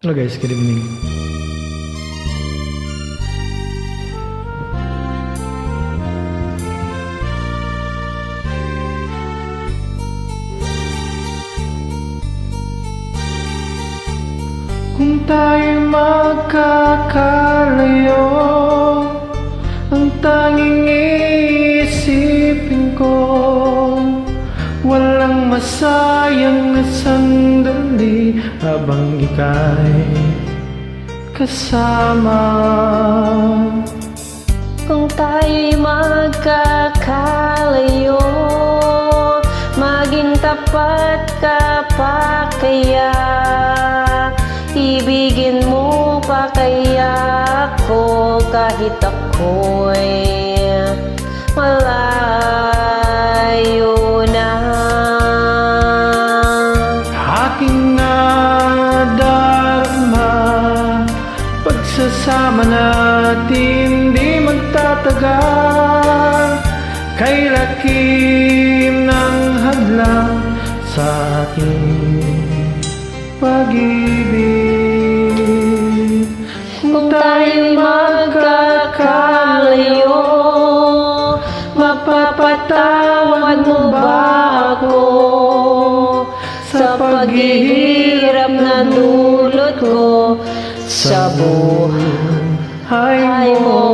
Hello guys, good evening. Kung tayo'y magkakalayo, ang tanging iisipin ko, walang masayang na sandali habang ika'y kasama. Kung tayo'y magkakalayo, maging tapat ka pa kaya? Ibigin mo pa kaya ako kahit ako'y malayo na? Aking nadarama, pagsasama natin di magtatagal. Kay lakim ng hadlang sa ating pag-ibig. Kung tayo'y magkakalayo, mapapatawad mo ba ako sa paghihirap na dulot ko sa buhay mo?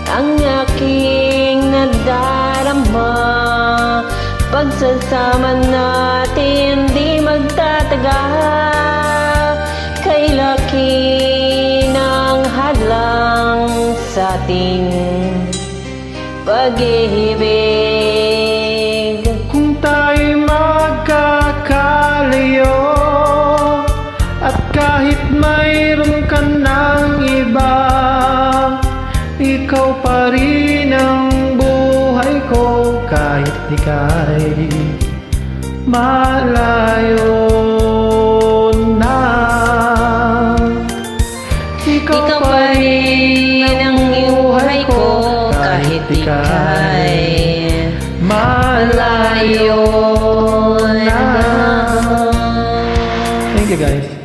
Ang aking nadarama, pagsasama natin di magtatagal. Kay laki ng hadlang sa ating pag-ibig. Kung tayo'y magkakalayo, at kahit mayroon ka ng iba, ikaw pa rin ang buhay ko kahit ika'y malayo na. Ikaw pa rin ang buhay ko kahit ika'y malayo na. Thank you guys.